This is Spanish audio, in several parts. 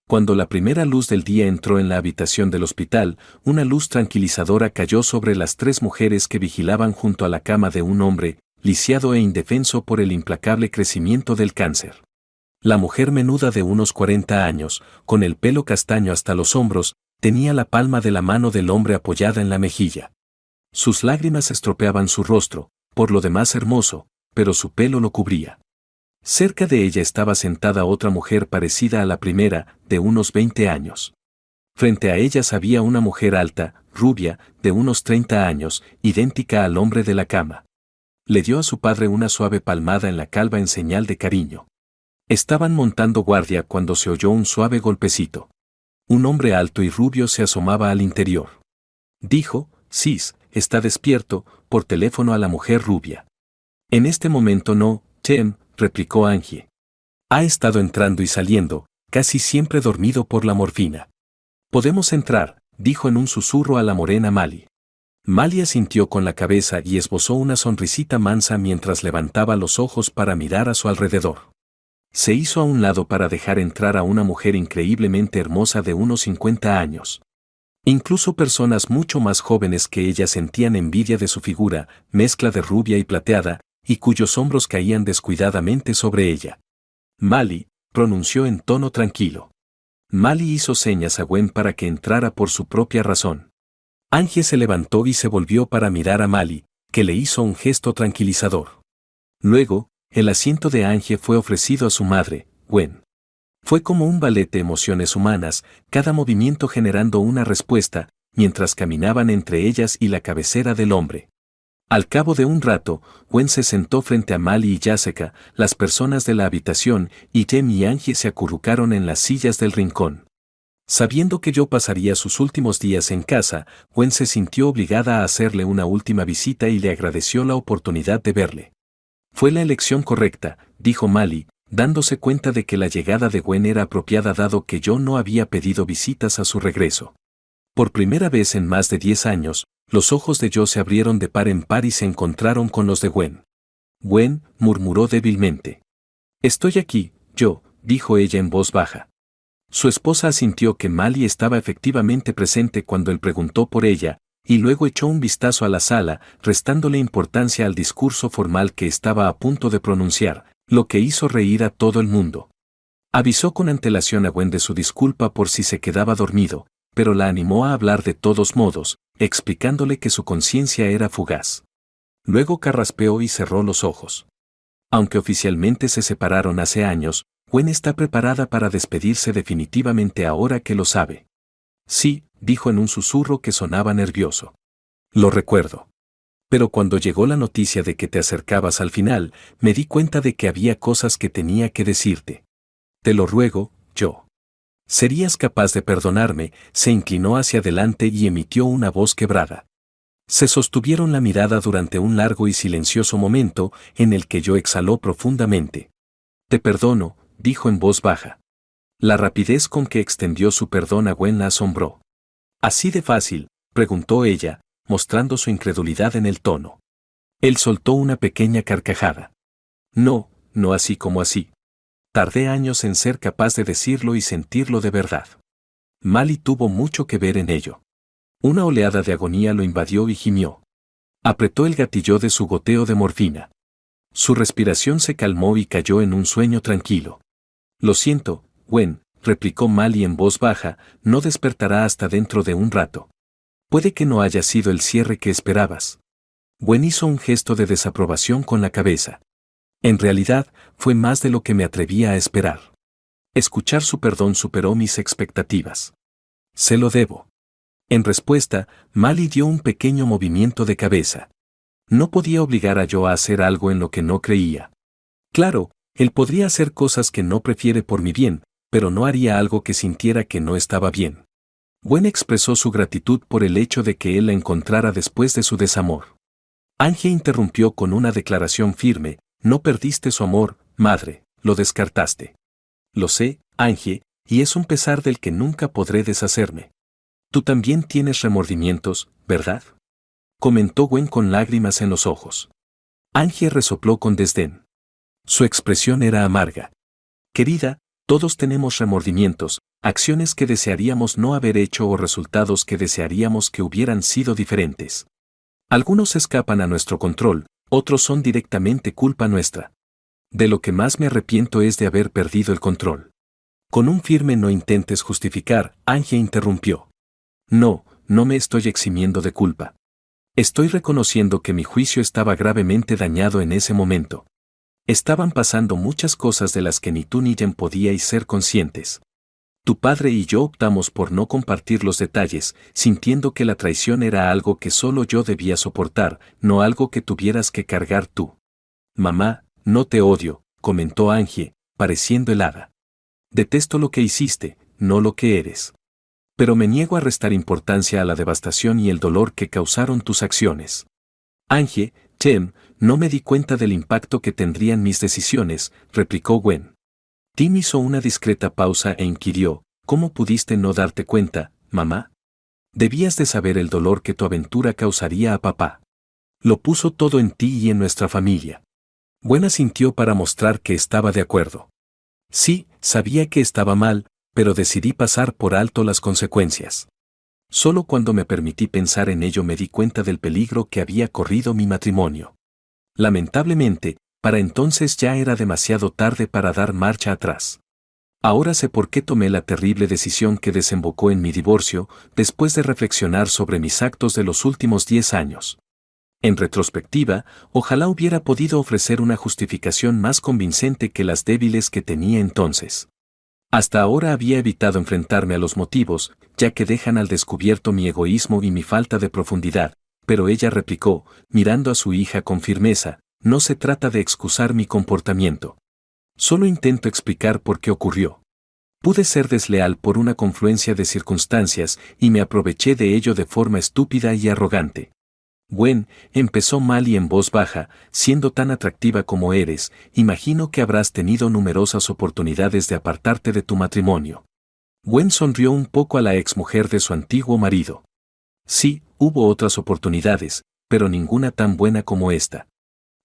Cuando la primera luz del día entró en la habitación del hospital, una luz tranquilizadora cayó sobre las 3 mujeres que vigilaban junto a la cama de un hombre, lisiado e indefenso por el implacable crecimiento del cáncer. La mujer menuda de unos 40 años, con el pelo castaño hasta los hombros, tenía la palma de la mano del hombre apoyada en la mejilla. Sus lágrimas estropeaban su rostro, por lo demás hermoso, pero su pelo lo cubría. Cerca de ella estaba sentada otra mujer parecida a la primera, de unos 20 años. Frente a ellas había una mujer alta, rubia, de unos 30 años, idéntica al hombre de la cama. Le dio a su padre una suave palmada en la calva en señal de cariño. Estaban montando guardia cuando se oyó un suave golpecito. Un hombre alto y rubio se asomaba al interior. Dijo, «Sis, está despierto», por teléfono a la mujer rubia. «En este momento no, Tem», replicó Angie. «Ha estado entrando y saliendo, casi siempre dormido por la morfina». «Podemos entrar», dijo en un susurro a la morena Mali. Mali asintió con la cabeza y esbozó una sonrisita mansa mientras levantaba los ojos para mirar a su alrededor. Se hizo a un lado para dejar entrar a una mujer increíblemente hermosa de unos 50 años. Incluso personas mucho más jóvenes que ella sentían envidia de su figura, mezcla de rubia y plateada, y cuyos hombros caían descuidadamente sobre ella. «Mali», pronunció en tono tranquilo. Mali hizo señas a Gwen para que entrara por su propia razón. Angie se levantó y se volvió para mirar a Mali, que le hizo un gesto tranquilizador. Luego, el asiento de Angie fue ofrecido a su madre, Gwen. Fue como un ballet de emociones humanas, cada movimiento generando una respuesta, mientras caminaban entre ellas y la cabecera del hombre. Al cabo de un rato, Gwen se sentó frente a Mali y Jessica, las personas de la habitación, y Jem y Angie se acurrucaron en las sillas del rincón. Sabiendo que yo pasaría sus últimos días en casa, Gwen se sintió obligada a hacerle una última visita y le agradeció la oportunidad de verle. «Fue la elección correcta», dijo Mali, dándose cuenta de que la llegada de Gwen era apropiada dado que yo no había pedido visitas a su regreso. Por primera vez en más de 10 años, los ojos de Joe se abrieron de par en par y se encontraron con los de Gwen. «Gwen», murmuró débilmente. «Estoy aquí, Joe», dijo ella en voz baja. Su esposa asintió que Mali estaba efectivamente presente cuando él preguntó por ella, y luego echó un vistazo a la sala, restándole importancia al discurso formal que estaba a punto de pronunciar, lo que hizo reír a todo el mundo. Avisó con antelación a Gwen de su disculpa por si se quedaba dormido, pero la animó a hablar de todos modos, explicándole que su conciencia era fugaz. Luego carraspeó y cerró los ojos. Aunque oficialmente se separaron hace años, Gwen está preparada para despedirse definitivamente ahora que lo sabe. «Sí», dijo en un susurro que sonaba nervioso. «Lo recuerdo. Pero cuando llegó la noticia de que te acercabas al final, me di cuenta de que había cosas que tenía que decirte. Te lo ruego, Joe. ¿Serías capaz de perdonarme?». Se inclinó hacia adelante y emitió una voz quebrada. Se sostuvieron la mirada durante un largo y silencioso momento, en el que Joe exhaló profundamente. «Te perdono», dijo en voz baja. La rapidez con que extendió su perdón a Gwen la asombró. «¿Así de fácil?», preguntó ella, mostrando su incredulidad en el tono. Él soltó una pequeña carcajada. «No, no así como así. Tardé años en ser capaz de decirlo y sentirlo de verdad». Mali tuvo mucho que ver en ello. Una oleada de agonía lo invadió y gimió. Apretó el gatillo de su goteo de morfina. Su respiración se calmó y cayó en un sueño tranquilo. «Lo siento, Gwen», replicó Mali en voz baja, «no despertará hasta dentro de un rato. Puede que no haya sido el cierre que esperabas». Gwen hizo un gesto de desaprobación con la cabeza. «En realidad, fue más de lo que me atrevía a esperar. Escuchar su perdón superó mis expectativas. Se lo debo». En respuesta, Mali dio un pequeño movimiento de cabeza. No podía obligar a Joe a hacer algo en lo que no creía. Claro, él podría hacer cosas que no prefiere por mi bien, pero no haría algo que sintiera que no estaba bien. Gwen expresó su gratitud por el hecho de que él la encontrara después de su desamor. Angie interrumpió con una declaración firme: «No perdiste su amor, madre, lo descartaste». «Lo sé, Angie, y es un pesar del que nunca podré deshacerme». «Tú también tienes remordimientos, ¿verdad?», comentó Gwen con lágrimas en los ojos. Angie resopló con desdén. Su expresión era amarga. «Querida, Todos tenemos remordimientos, acciones que desearíamos no haber hecho o resultados que desearíamos que hubieran sido diferentes. Algunos escapan a nuestro control, otros son directamente culpa nuestra. De lo que más me arrepiento es de haber perdido el control. Con un firme no intentes justificar, Angie interrumpió. No, no me estoy eximiendo de culpa. Estoy reconociendo que mi juicio estaba gravemente dañado en ese momento. Estaban pasando muchas cosas de las que ni tú ni Jen podíais ser conscientes. Tu padre y yo optamos por no compartir los detalles, sintiendo que la traición era algo que solo yo debía soportar, no algo que tuvieras que cargar tú. Mamá, no te odio, comentó Angie, pareciendo helada. Detesto lo que hiciste, no lo que eres. Pero me niego a restar importancia a la devastación y el dolor que causaron tus acciones. Angie, Jen, no me di cuenta del impacto que tendrían mis decisiones, replicó Gwen. Tim hizo una discreta pausa e inquirió, ¿cómo pudiste no darte cuenta, mamá? Debías de saber el dolor que tu aventura causaría a papá. Lo puso todo en ti y en nuestra familia. Gwen asintió para mostrar que estaba de acuerdo. Sí, sabía que estaba mal, pero decidí pasar por alto las consecuencias. Solo cuando me permití pensar en ello me di cuenta del peligro que había corrido mi matrimonio. Lamentablemente, para entonces ya era demasiado tarde para dar marcha atrás. Ahora sé por qué tomé la terrible decisión que desembocó en mi divorcio, después de reflexionar sobre mis actos de los últimos 10 años. En retrospectiva, ojalá hubiera podido ofrecer una justificación más convincente que las débiles que tenía entonces. Hasta ahora había evitado enfrentarme a los motivos, ya que dejan al descubierto mi egoísmo y mi falta de profundidad, pero ella replicó, mirando a su hija con firmeza, no se trata de excusar mi comportamiento. Solo intento explicar por qué ocurrió. Pude ser desleal por una confluencia de circunstancias y me aproveché de ello de forma estúpida y arrogante. Gwen, empezó mal y en voz baja, siendo tan atractiva como eres, imagino que habrás tenido numerosas oportunidades de apartarte de tu matrimonio. Gwen sonrió un poco a la exmujer de su antiguo marido. Sí, hubo otras oportunidades, pero ninguna tan buena como esta.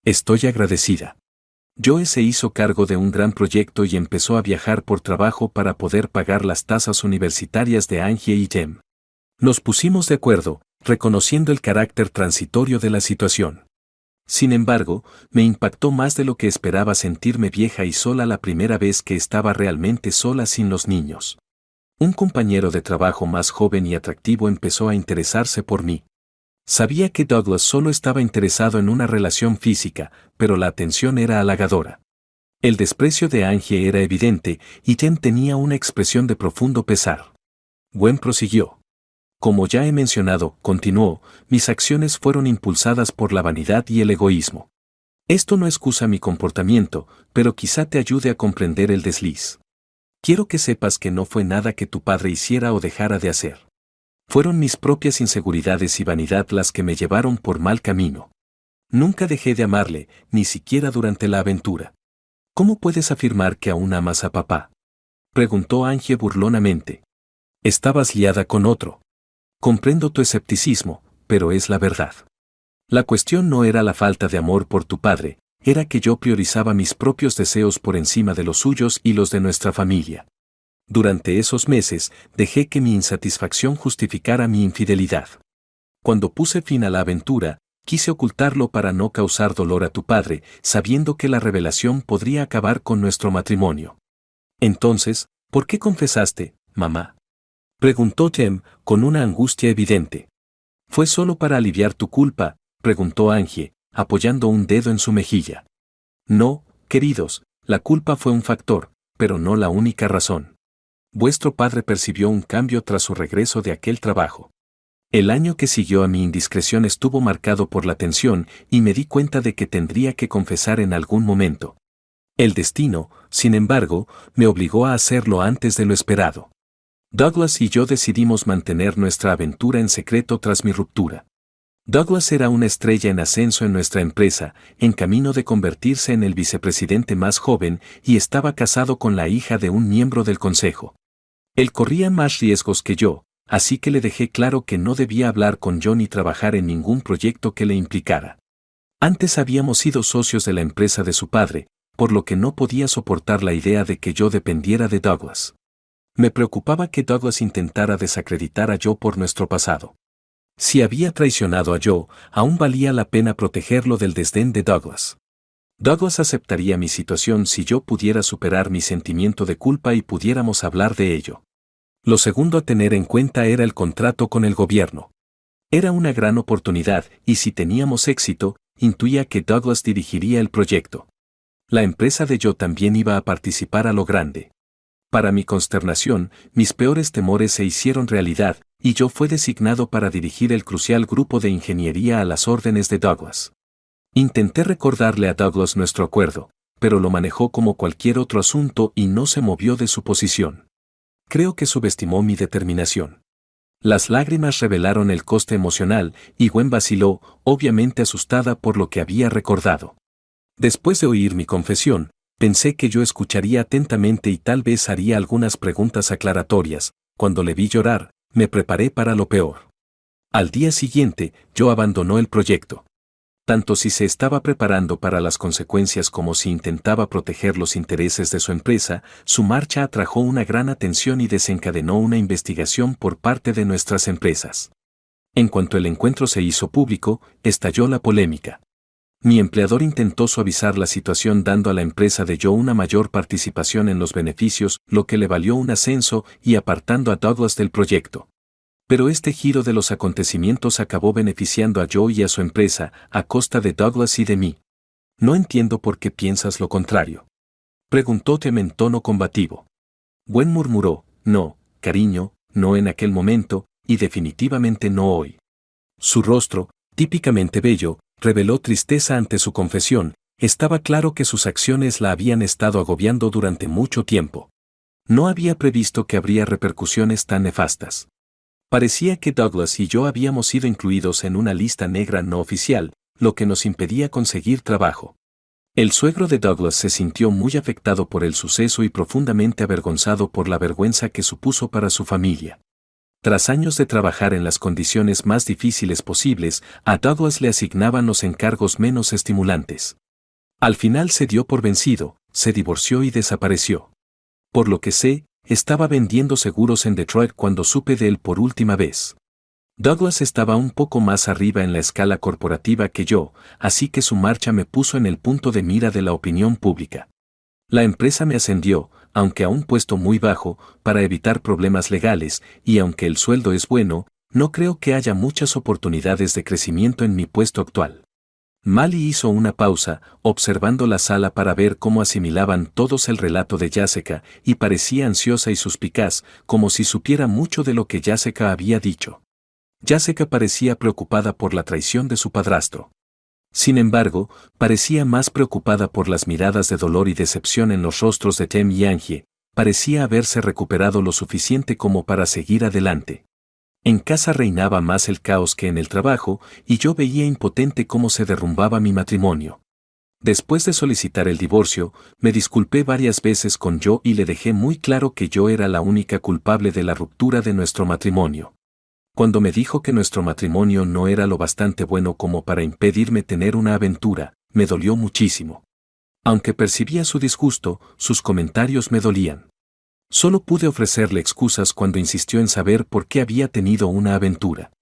Estoy agradecida. Joe se hizo cargo de un gran proyecto y empezó a viajar por trabajo para poder pagar las tasas universitarias de Angie y Jem. Nos pusimos de acuerdo, reconociendo el carácter transitorio de la situación. Sin embargo, me impactó más de lo que esperaba sentirme vieja y sola la primera vez que estaba realmente sola sin los niños. Un compañero de trabajo más joven y atractivo empezó a interesarse por mí. Sabía que Douglas solo estaba interesado en una relación física, pero la atención era halagadora. El desprecio de Angie era evidente y Jen tenía una expresión de profundo pesar. Gwen prosiguió. Como ya he mencionado, continuó, mis acciones fueron impulsadas por la vanidad y el egoísmo. Esto no excusa mi comportamiento, pero quizá te ayude a comprender el desliz. Quiero que sepas que no fue nada que tu padre hiciera o dejara de hacer. Fueron mis propias inseguridades y vanidad las que me llevaron por mal camino. Nunca dejé de amarle, ni siquiera durante la aventura. ¿Cómo puedes afirmar que aún amas a papá? Preguntó Angie burlonamente. Estabas liada con otro. Comprendo tu escepticismo, pero es la verdad. La cuestión no era la falta de amor por tu padre, era que yo priorizaba mis propios deseos por encima de los suyos y los de nuestra familia. Durante esos meses, dejé que mi insatisfacción justificara mi infidelidad. Cuando puse fin a la aventura, quise ocultarlo para no causar dolor a tu padre, sabiendo que la revelación podría acabar con nuestro matrimonio. Entonces, ¿por qué confesaste, mamá? Preguntó Jem, con una angustia evidente. ¿Fue solo para aliviar tu culpa?, preguntó Angie, apoyando un dedo en su mejilla. No, queridos, la culpa fue un factor, pero no la única razón. Vuestro padre percibió un cambio tras su regreso de aquel trabajo. El año que siguió a mi indiscreción estuvo marcado por la tensión y me di cuenta de que tendría que confesar en algún momento. El destino, sin embargo, me obligó a hacerlo antes de lo esperado. Douglas y yo decidimos mantener nuestra aventura en secreto tras mi ruptura. Douglas era una estrella en ascenso en nuestra empresa, en camino de convertirse en el vicepresidente más joven y estaba casado con la hija de un miembro del consejo. Él corría más riesgos que yo, así que le dejé claro que no debía hablar con John ni trabajar en ningún proyecto que le implicara. Antes habíamos sido socios de la empresa de su padre, por lo que no podía soportar la idea de que yo dependiera de Douglas. Me preocupaba que Douglas intentara desacreditar a Joe por nuestro pasado. Si había traicionado a Joe, aún valía la pena protegerlo del desdén de Douglas. Douglas aceptaría mi situación si yo pudiera superar mi sentimiento de culpa y pudiéramos hablar de ello. Lo segundo a tener en cuenta era el contrato con el gobierno. Era una gran oportunidad y si teníamos éxito, intuía que Douglas dirigiría el proyecto. La empresa de Joe también iba a participar a lo grande. Para mi consternación, mis peores temores se hicieron realidad, y Joe fue designado para dirigir el crucial grupo de ingeniería a las órdenes de Douglas. Intenté recordarle a Douglas nuestro acuerdo, pero lo manejó como cualquier otro asunto y no se movió de su posición. Creo que subestimó mi determinación. Las lágrimas revelaron el coste emocional, y Gwen vaciló, obviamente asustada por lo que había recordado. Después de oír mi confesión, pensé que yo escucharía atentamente y tal vez haría algunas preguntas aclaratorias. Cuando le vi llorar, me preparé para lo peor. Al día siguiente, Joe abandonó el proyecto. Tanto si se estaba preparando para las consecuencias como si intentaba proteger los intereses de su empresa, su marcha atrajo una gran atención y desencadenó una investigación por parte de nuestras empresas. En cuanto el encuentro se hizo público, estalló la polémica. Mi empleador intentó suavizar la situación dando a la empresa de Joe una mayor participación en los beneficios, lo que le valió un ascenso y apartando a Douglas del proyecto. Pero este giro de los acontecimientos acabó beneficiando a Joe y a su empresa, a costa de Douglas y de mí. No entiendo por qué piensas lo contrario. Preguntó Tim en tono combativo. Gwen murmuró, no, cariño, no en aquel momento, y definitivamente no hoy. Su rostro, típicamente bello, reveló tristeza ante su confesión. Estaba claro que sus acciones la habían estado agobiando durante mucho tiempo. No había previsto que habría repercusiones tan nefastas. Parecía que Douglas y yo habíamos sido incluidos en una lista negra no oficial, lo que nos impedía conseguir trabajo. El suegro de Douglas se sintió muy afectado por el suceso y profundamente avergonzado por la vergüenza que supuso para su familia. Tras años de trabajar en las condiciones más difíciles posibles, a Douglas le asignaban los encargos menos estimulantes. Al final se dio por vencido, se divorció y desapareció. Por lo que sé, estaba vendiendo seguros en Detroit cuando supe de él por última vez. Douglas estaba un poco más arriba en la escala corporativa que yo, así que su marcha me puso en el punto de mira de la opinión pública. La empresa me ascendió, aunque a un puesto muy bajo, para evitar problemas legales, y aunque el sueldo es bueno, no creo que haya muchas oportunidades de crecimiento en mi puesto actual. Mali hizo una pausa, observando la sala para ver cómo asimilaban todos el relato de Jessica, y parecía ansiosa y suspicaz, como si supiera mucho de lo que Jessica había dicho. Jessica parecía preocupada por la traición de su padrastro. Sin embargo, parecía más preocupada por las miradas de dolor y decepción en los rostros de Tim y Angie. Parecía haberse recuperado lo suficiente como para seguir adelante. En casa reinaba más el caos que en el trabajo, y yo veía impotente cómo se derrumbaba mi matrimonio. Después de solicitar el divorcio, me disculpé varias veces con Joe y le dejé muy claro que yo era la única culpable de la ruptura de nuestro matrimonio. Cuando me dijo que nuestro matrimonio no era lo bastante bueno como para impedirme tener una aventura, me dolió muchísimo. Aunque percibía su disgusto, sus comentarios me dolían. Solo pude ofrecerle excusas cuando insistió en saber por qué había tenido una aventura.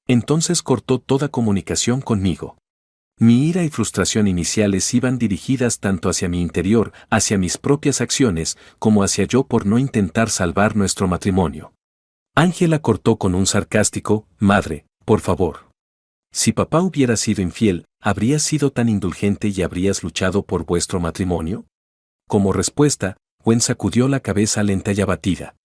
Entonces cortó toda comunicación conmigo. Mi ira y frustración iniciales iban dirigidas tanto hacia mi interior, hacia mis propias acciones, como hacia yo por no intentar salvar nuestro matrimonio. Ángela cortó con un sarcástico, madre, por favor. Si papá hubiera sido infiel, ¿habrías sido tan indulgente y habrías luchado por vuestro matrimonio? Como respuesta, Gwen sacudió la cabeza lenta y abatida.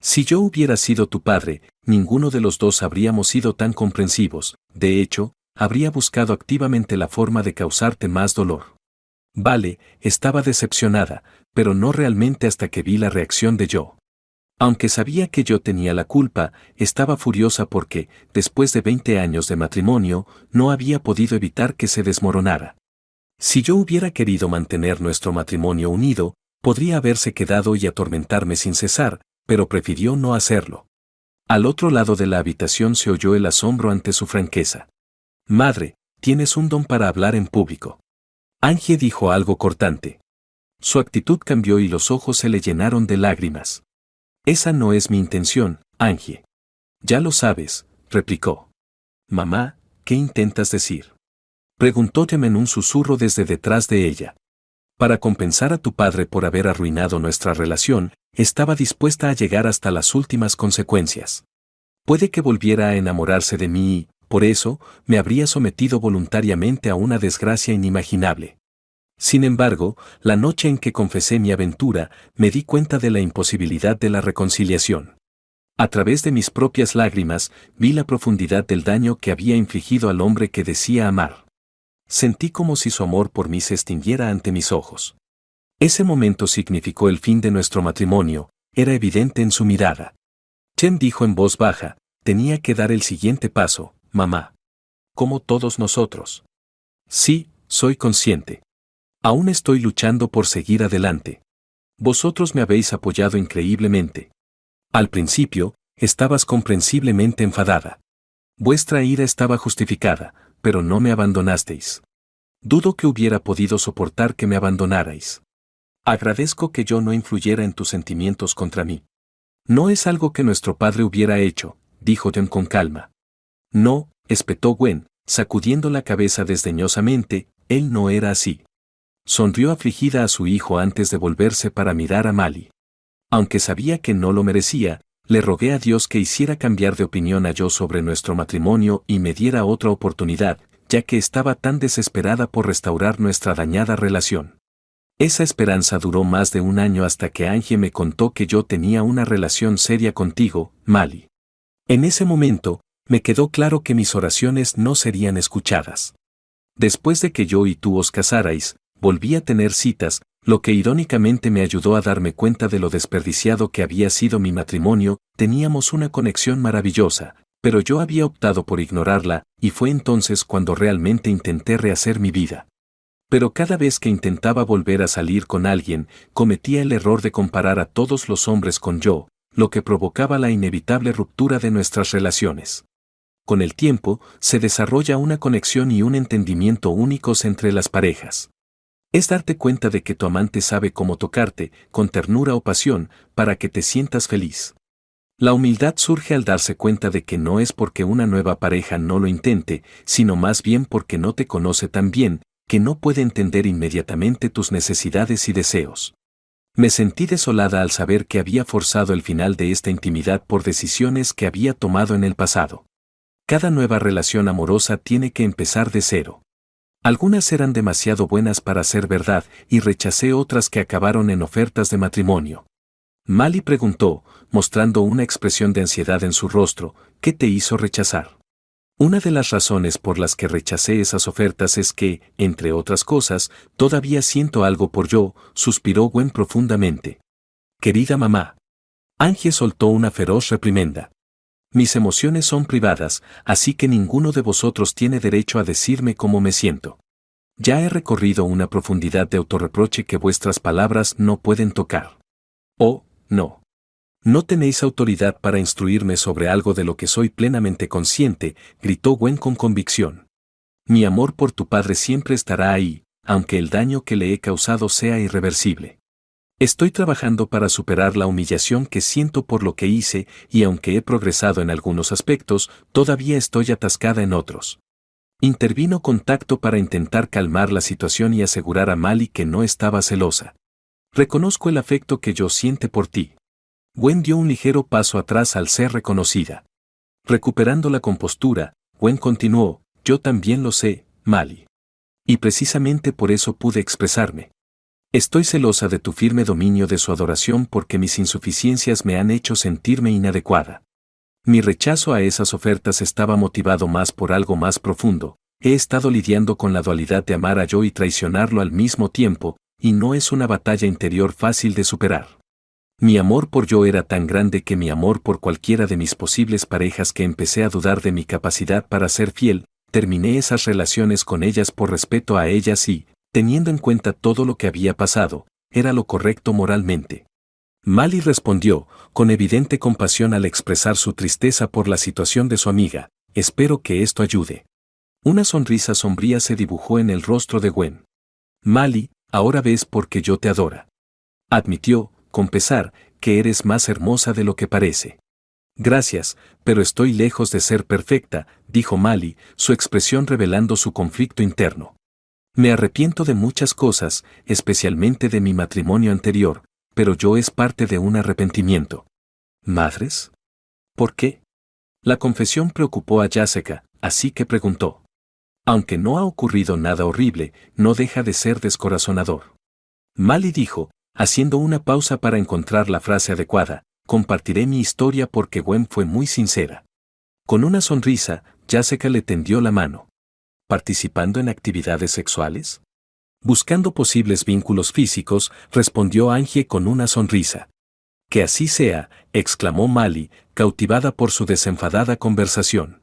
Si yo hubiera sido tu padre, ninguno de los dos habríamos sido tan comprensivos, de hecho, habría buscado activamente la forma de causarte más dolor. Vale, estaba decepcionada, pero no realmente hasta que vi la reacción de Joe. Aunque sabía que yo tenía la culpa, estaba furiosa porque, después de 20 años de matrimonio, no había podido evitar que se desmoronara. Si yo hubiera querido mantener nuestro matrimonio unido, podría haberse quedado y atormentarme sin cesar, pero prefirió no hacerlo. Al otro lado de la habitación se oyó el asombro ante su franqueza. Madre, tienes un don para hablar en público. Angie dijo algo cortante. Su actitud cambió y los ojos se le llenaron de lágrimas. Esa no es mi intención, Angie. Ya lo sabes, replicó. Mamá, ¿qué intentas decir? Preguntó Jem en un susurro desde detrás de ella. Para compensar a tu padre por haber arruinado nuestra relación, estaba dispuesta a llegar hasta las últimas consecuencias. Puede que volviera a enamorarse de mí y, por eso, me habría sometido voluntariamente a una desgracia inimaginable. Sin embargo, la noche en que confesé mi aventura, me di cuenta de la imposibilidad de la reconciliación. A través de mis propias lágrimas, vi la profundidad del daño que había infligido al hombre que decía amar. Sentí como si su amor por mí se extinguiera ante mis ojos. Ese momento significó el fin de nuestro matrimonio, era evidente en su mirada. Jem dijo en voz baja, tenía que dar el siguiente paso, mamá. Como todos nosotros. Sí, soy consciente. Aún estoy luchando por seguir adelante. Vosotros me habéis apoyado increíblemente. Al principio, estabas comprensiblemente enfadada. Vuestra ira estaba justificada, pero no me abandonasteis. Dudo que hubiera podido soportar que me abandonarais. Agradezco que yo no influyera en tus sentimientos contra mí. No es algo que nuestro padre hubiera hecho, dijo Jem con calma. No, espetó Gwen, sacudiendo la cabeza desdeñosamente, él no era así. Sonrió afligida a su hijo antes de volverse para mirar a Mali. Aunque sabía que no lo merecía, le rogué a Dios que hiciera cambiar de opinión a yo sobre nuestro matrimonio y me diera otra oportunidad, ya que estaba tan desesperada por restaurar nuestra dañada relación. Esa esperanza duró más de un año hasta que Angie me contó que yo tenía una relación seria contigo, Mali. En ese momento, me quedó claro que mis oraciones no serían escuchadas. Después de que yo y tú os casarais, volví a tener citas, lo que irónicamente me ayudó a darme cuenta de lo desperdiciado que había sido mi matrimonio. Teníamos una conexión maravillosa, pero yo había optado por ignorarla, y fue entonces cuando realmente intenté rehacer mi vida. Pero cada vez que intentaba volver a salir con alguien, cometía el error de comparar a todos los hombres con yo, lo que provocaba la inevitable ruptura de nuestras relaciones. Con el tiempo, se desarrolla una conexión y un entendimiento únicos entre las parejas. Es darte cuenta de que tu amante sabe cómo tocarte, con ternura o pasión, para que te sientas feliz. La humildad surge al darse cuenta de que no es porque una nueva pareja no lo intente, sino más bien porque no te conoce tan bien, que no puede entender inmediatamente tus necesidades y deseos. Me sentí desolada al saber que había forzado el final de esta intimidad por decisiones que había tomado en el pasado. Cada nueva relación amorosa tiene que empezar de cero. Algunas eran demasiado buenas para ser verdad y rechacé otras que acabaron en ofertas de matrimonio. Mali preguntó, mostrando una expresión de ansiedad en su rostro, ¿qué te hizo rechazar? Una de las razones por las que rechacé esas ofertas es que, entre otras cosas, todavía siento algo por yo, suspiró Gwen profundamente. Querida mamá. Angie soltó una feroz reprimenda. Mis emociones son privadas, así que ninguno de vosotros tiene derecho a decirme cómo me siento. Ya he recorrido una profundidad de autorreproche que vuestras palabras no pueden tocar. Oh, no. No tenéis autoridad para instruirme sobre algo de lo que soy plenamente consciente, gritó Gwen con convicción. Mi amor por tu padre siempre estará ahí, aunque el daño que le he causado sea irreversible. Estoy trabajando para superar la humillación que siento por lo que hice y aunque he progresado en algunos aspectos, todavía estoy atascada en otros. Intervino con tacto para intentar calmar la situación y asegurar a Mali que no estaba celosa. Reconozco el afecto que yo siente por ti. Gwen dio un ligero paso atrás al ser reconocida. Recuperando la compostura, Gwen continuó, yo también lo sé, Mali. Y precisamente por eso pude expresarme. Estoy celosa de tu firme dominio de su adoración porque mis insuficiencias me han hecho sentirme inadecuada. Mi rechazo a esas ofertas estaba motivado más por algo más profundo. He estado lidiando con la dualidad de amar a yo y traicionarlo al mismo tiempo, y no es una batalla interior fácil de superar. Mi amor por yo era tan grande que mi amor por cualquiera de mis posibles parejas que empecé a dudar de mi capacidad para ser fiel, terminé esas relaciones con ellas por respeto a ellas y, teniendo en cuenta todo lo que había pasado, era lo correcto moralmente. Mali respondió, con evidente compasión al expresar su tristeza por la situación de su amiga, espero que esto ayude. Una sonrisa sombría se dibujó en el rostro de Gwen. Mali, Ahora ves por qué yo te adora. Admitió, con pesar, que eres más hermosa de lo que parece. Gracias, pero estoy lejos de ser perfecta, dijo Mali, su expresión revelando su conflicto interno. Me arrepiento de muchas cosas, especialmente de mi matrimonio anterior, pero yo es parte de un arrepentimiento. ¿Madres? ¿Por qué? La confesión preocupó a Jessica, así que preguntó. Aunque no ha ocurrido nada horrible, no deja de ser descorazonador. Mali dijo, haciendo una pausa para encontrar la frase adecuada, compartiré mi historia porque Gwen fue muy sincera. Con una sonrisa, Jessica le tendió la mano. ¿Participando en actividades sexuales? Buscando posibles vínculos físicos, respondió Angie con una sonrisa. Que así sea, exclamó Mali, cautivada por su desenfadada conversación.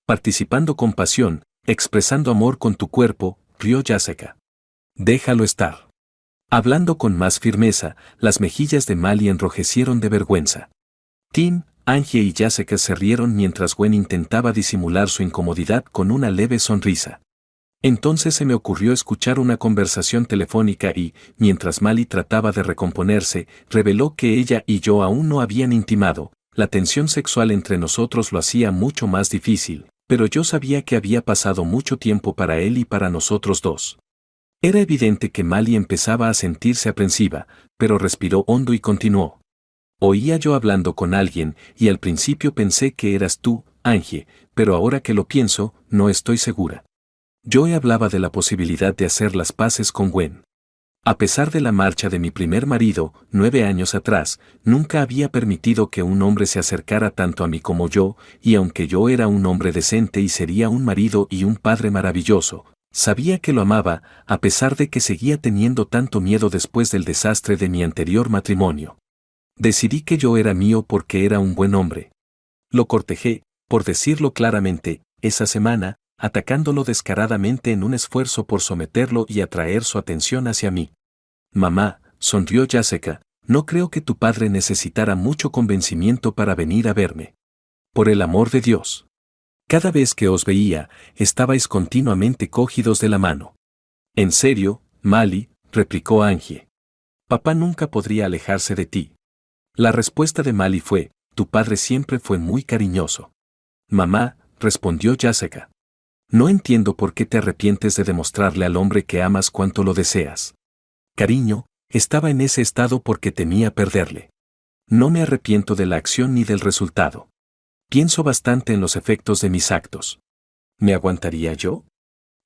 Participando con pasión, expresando amor con tu cuerpo, rió Jessica. Déjalo estar. Hablando con más firmeza, las mejillas de Mali enrojecieron de vergüenza. Tim, Angie y Jessica se rieron mientras Gwen intentaba disimular su incomodidad con una leve sonrisa. Entonces se me ocurrió escuchar una conversación telefónica y, mientras Mali trataba de recomponerse, reveló que ella y yo aún no habían intimado. La tensión sexual entre nosotros lo hacía mucho más difícil, pero yo sabía que había pasado mucho tiempo para él y para nosotros dos. Era evidente que Mali empezaba a sentirse aprensiva, pero respiró hondo y continuó. Oía yo hablando con alguien, y al principio pensé que eras tú, Angie, pero ahora que lo pienso, no estoy segura. Yo hablaba de la posibilidad de hacer las paces con Gwen. A pesar de la marcha de mi primer marido, 9 años atrás, nunca había permitido que un hombre se acercara tanto a mí como yo, y aunque yo era un hombre decente y sería un marido y un padre maravilloso, sabía que lo amaba, a pesar de que seguía teniendo tanto miedo después del desastre de mi anterior matrimonio. Decidí que yo era mío porque era un buen hombre. Lo cortejé, por decirlo claramente, esa semana, atacándolo descaradamente en un esfuerzo por someterlo y atraer su atención hacia mí. Mamá, sonrió Jessica, no creo que tu padre necesitara mucho convencimiento para venir a verme. Por el amor de Dios. Cada vez que os veía, estabais continuamente cogidos de la mano. En serio, Mali, replicó Angie. Papá nunca podría alejarse de ti. La respuesta de Mali fue, tu padre siempre fue muy cariñoso. Mamá, respondió Jessica. No entiendo por qué te arrepientes de demostrarle al hombre que amas cuánto lo deseas. Cariño, estaba en ese estado porque temía perderle. No me arrepiento de la acción ni del resultado. Pienso bastante en los efectos de mis actos. ¿Me aguantaría yo?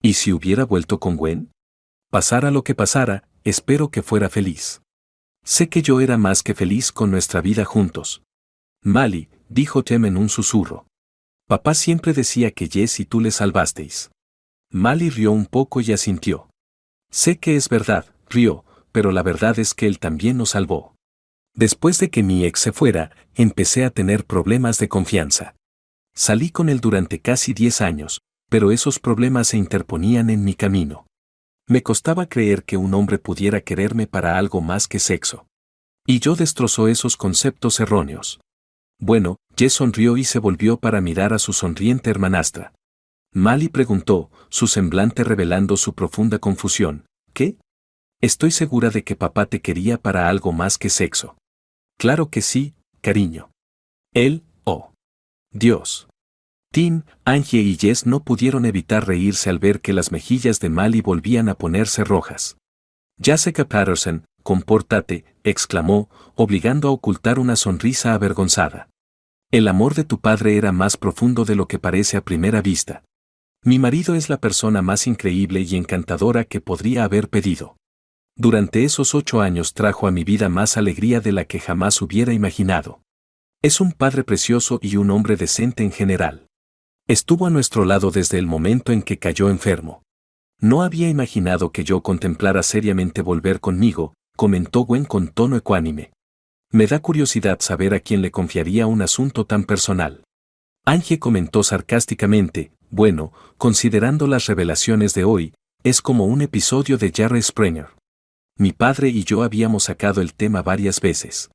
¿Y si hubiera vuelto con Gwen? Pasara lo que pasara, espero que fuera feliz. Sé que yo era más que feliz con nuestra vida juntos. Mali, dijo Tem en un susurro. Papá siempre decía que Jess y tú le salvasteis. Mali rió un poco y asintió. Sé que es verdad, rió, pero la verdad es que él también nos salvó. Después de que mi ex se fuera, empecé a tener problemas de confianza. Salí con él durante casi 10 años, pero esos problemas se interponían en mi camino. Me costaba creer que un hombre pudiera quererme para algo más que sexo. Y yo destrozó esos conceptos erróneos. Bueno, Jess sonrió y se volvió para mirar a su sonriente hermanastra. Mali preguntó, su semblante revelando su profunda confusión. ¿Qué? Estoy segura de que papá te quería para algo más que sexo. Claro que sí, cariño. Él, oh. Dios. Tim, Angie y Jess no pudieron evitar reírse al ver que las mejillas de Mali volvían a ponerse rojas. Jessica Patterson, compórtate, exclamó, obligando a ocultar una sonrisa avergonzada. El amor de tu padre era más profundo de lo que parece a primera vista. Mi marido es la persona más increíble y encantadora que podría haber pedido. Durante esos 8 años trajo a mi vida más alegría de la que jamás hubiera imaginado. Es un padre precioso y un hombre decente en general. Estuvo a nuestro lado desde el momento en que cayó enfermo. No había imaginado que yo contemplara seriamente volver conmigo, comentó Gwen con tono ecuánime. Me da curiosidad saber a quién le confiaría un asunto tan personal. Angie comentó sarcásticamente, bueno, considerando las revelaciones de hoy, es como un episodio de Jerry Springer. Mi padre y yo habíamos sacado el tema varias veces.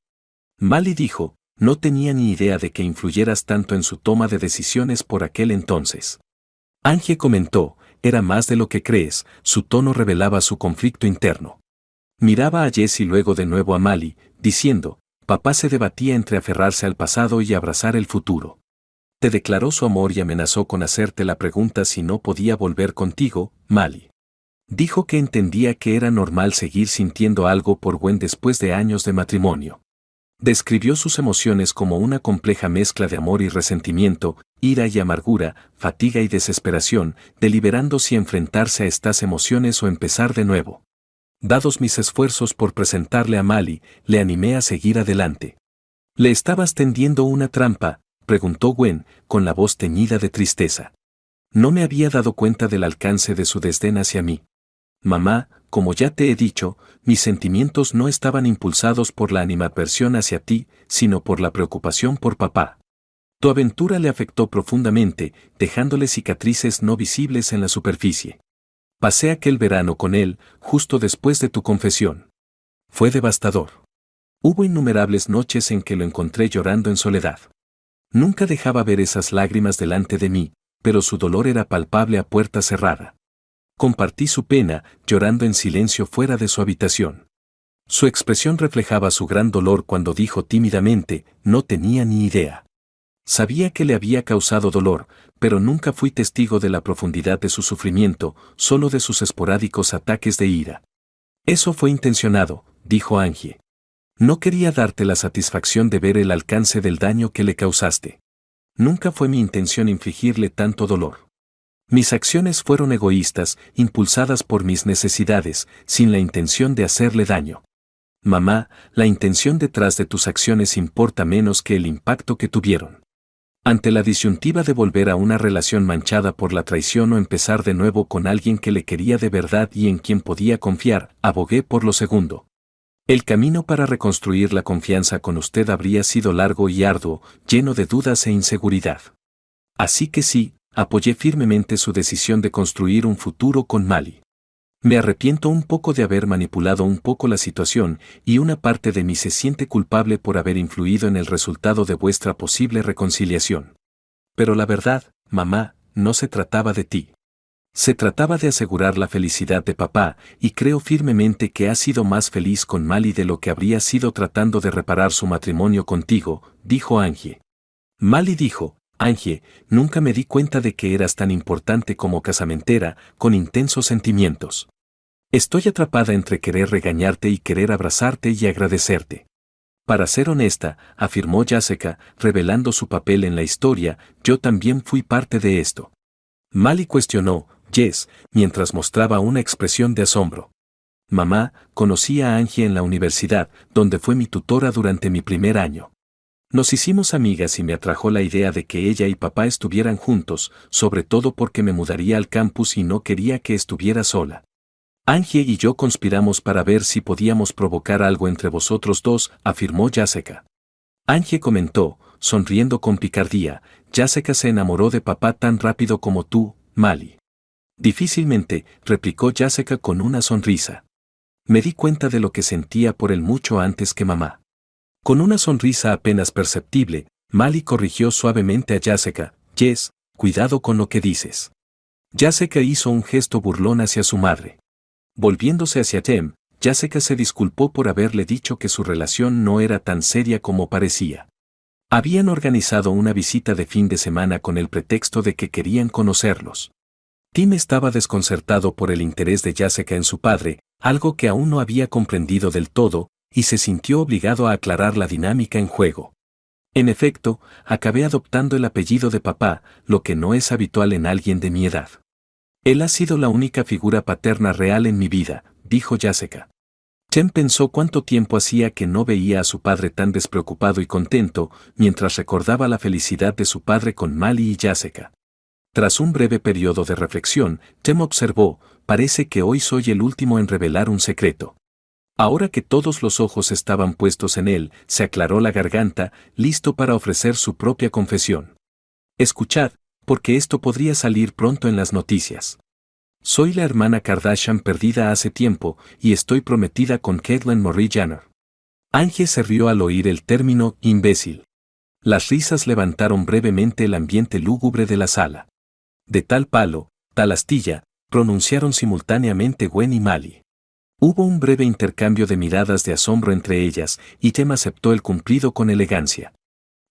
Mali dijo, no tenía ni idea de que influyeras tanto en su toma de decisiones por aquel entonces. Angie comentó, era más de lo que crees, su tono revelaba su conflicto interno. Miraba a Jess y luego de nuevo a Mali, diciendo, papá se debatía entre aferrarse al pasado y abrazar el futuro. Te declaró su amor y amenazó con hacerte la pregunta si no podía volver contigo, Mali. Dijo que entendía que era normal seguir sintiendo algo por Gwen después de años de matrimonio. Describió sus emociones como una compleja mezcla de amor y resentimiento, ira y amargura, fatiga y desesperación, deliberando si enfrentarse a estas emociones o empezar de nuevo. Dados mis esfuerzos por presentarle a Mali, le animé a seguir adelante. ¿Le estabas tendiendo una trampa?, preguntó Gwen, con la voz teñida de tristeza. No me había dado cuenta del alcance de su desdén hacia mí. Mamá, como ya te he dicho, mis sentimientos no estaban impulsados por la animadversión hacia ti, sino por la preocupación por papá. Tu aventura le afectó profundamente, dejándole cicatrices no visibles en la superficie. Pasé aquel verano con él, justo después de tu confesión. Fue devastador. Hubo innumerables noches en que lo encontré llorando en soledad. Nunca dejaba ver esas lágrimas delante de mí, pero su dolor era palpable a puerta cerrada. Compartí su pena, llorando en silencio fuera de su habitación. Su expresión reflejaba su gran dolor cuando dijo tímidamente, no tenía ni idea. Sabía que le había causado dolor, pero nunca fui testigo de la profundidad de su sufrimiento, solo de sus esporádicos ataques de ira. Eso fue intencionado, dijo Angie. No quería darte la satisfacción de ver el alcance del daño que le causaste. Nunca fue mi intención infligirle tanto dolor. Mis acciones fueron egoístas, impulsadas por mis necesidades, sin la intención de hacerle daño. Mamá, la intención detrás de tus acciones importa menos que el impacto que tuvieron. Ante la disyuntiva de volver a una relación manchada por la traición o empezar de nuevo con alguien que le quería de verdad y en quien podía confiar, abogué por lo segundo. El camino para reconstruir la confianza con usted habría sido largo y arduo, lleno de dudas e inseguridad. Así que sí, apoyé firmemente su decisión de construir un futuro con Mali. Me arrepiento un poco de haber manipulado un poco la situación, y una parte de mí se siente culpable por haber influido en el resultado de vuestra posible reconciliación. Pero la verdad, mamá, no se trataba de ti. Se trataba de asegurar la felicidad de papá, y creo firmemente que ha sido más feliz con Mali de lo que habría sido tratando de reparar su matrimonio contigo, dijo Angie. Mali dijo, Angie, nunca me di cuenta de que eras tan importante como casamentera, con intensos sentimientos. Estoy atrapada entre querer regañarte y querer abrazarte y agradecerte. Para ser honesta, afirmó Jessica, revelando su papel en la historia, yo también fui parte de esto. Mali cuestionó, Jess, mientras mostraba una expresión de asombro. Mamá, conocí a Angie en la universidad, donde fue mi tutora durante mi primer año. Nos hicimos amigas y me atrajo la idea de que ella y papá estuvieran juntos, sobre todo porque me mudaría al campus y no quería que estuviera sola. Angie y yo conspiramos para ver si podíamos provocar algo entre vosotros dos, afirmó Jessica. Angie comentó, sonriendo con picardía, Jessica se enamoró de papá tan rápido como tú, Mali. Difícilmente, replicó Jessica con una sonrisa. Me di cuenta de lo que sentía por él mucho antes que mamá. Con una sonrisa apenas perceptible, Mali corrigió suavemente a Jessica, Jess, cuidado con lo que dices. Jessica hizo un gesto burlón hacia su madre. Volviéndose hacia Jem, Jessica se disculpó por haberle dicho que su relación no era tan seria como parecía. Habían organizado una visita de fin de semana con el pretexto de que querían conocerlos. Tim estaba desconcertado por el interés de Jessica en su padre, algo que aún no había comprendido del todo, y se sintió obligado a aclarar la dinámica en juego. En efecto, acabé adoptando el apellido de papá, lo que no es habitual en alguien de mi edad. Él ha sido la única figura paterna real en mi vida, dijo Jessica. Chen pensó cuánto tiempo hacía que no veía a su padre tan despreocupado y contento, mientras recordaba la felicidad de su padre con Mali y Jessica. Tras un breve periodo de reflexión, Chen observó, parece que hoy soy el último en revelar un secreto. Ahora que todos los ojos estaban puestos en él, se aclaró la garganta, listo para ofrecer su propia confesión. Escuchad, porque esto podría salir pronto en las noticias. Soy la hermana Kardashian perdida hace tiempo, y estoy prometida con Caitlyn Marie Jenner. Angie se rió al oír el término imbécil. Las risas levantaron brevemente el ambiente lúgubre de la sala. De tal palo, tal astilla, pronunciaron simultáneamente Gwen y Mali. Hubo un breve intercambio de miradas de asombro entre ellas, y Jem aceptó el cumplido con elegancia.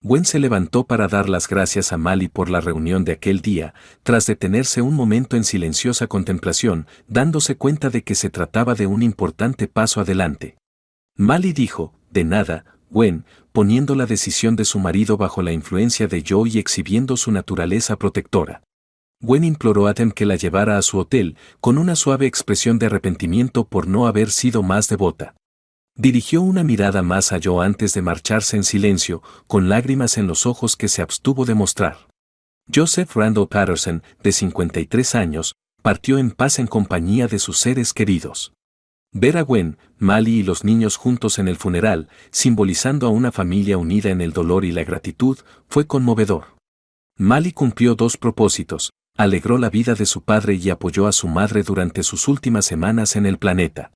Gwen se levantó para dar las gracias a Mali por la reunión de aquel día, tras detenerse un momento en silenciosa contemplación, dándose cuenta de que se trataba de un importante paso adelante. Mali dijo, de nada, Gwen, poniendo la decisión de su marido bajo la influencia de Joe y exhibiendo su naturaleza protectora. Gwen imploró a Jem que la llevara a su hotel, con una suave expresión de arrepentimiento por no haber sido más devota. Dirigió una mirada más a Joe antes de marcharse en silencio, con lágrimas en los ojos que se abstuvo de mostrar. Joseph Randall Patterson, de 53 años, partió en paz en compañía de sus seres queridos. Ver a Gwen, Mali y los niños juntos en el funeral, simbolizando a una familia unida en el dolor y la gratitud, fue conmovedor. Mali cumplió dos propósitos: alegró la vida de su padre y apoyó a su madre durante sus últimas semanas en el planeta.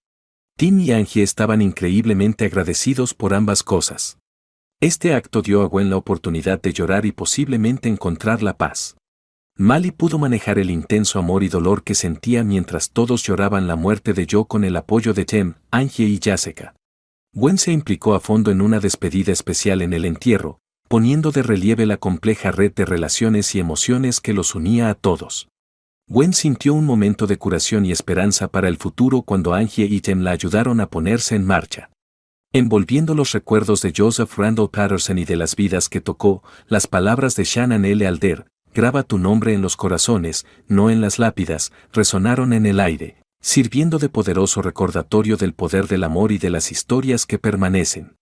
Tim y Angie estaban increíblemente agradecidos por ambas cosas. Este acto dio a Gwen la oportunidad de llorar y posiblemente encontrar la paz. Mali pudo manejar el intenso amor y dolor que sentía mientras todos lloraban la muerte de Joe con el apoyo de Jem, Angie y Jessica. Gwen se implicó a fondo en una despedida especial en el entierro, poniendo de relieve la compleja red de relaciones y emociones que los unía a todos. Gwen sintió un momento de curación y esperanza para el futuro cuando Angie y Jem la ayudaron a ponerse en marcha. Envolviendo los recuerdos de Joseph Randall Patterson y de las vidas que tocó, las palabras de Shannon L. Alder, graba tu nombre en los corazones, no en las lápidas, resonaron en el aire, sirviendo de poderoso recordatorio del poder del amor y de las historias que permanecen.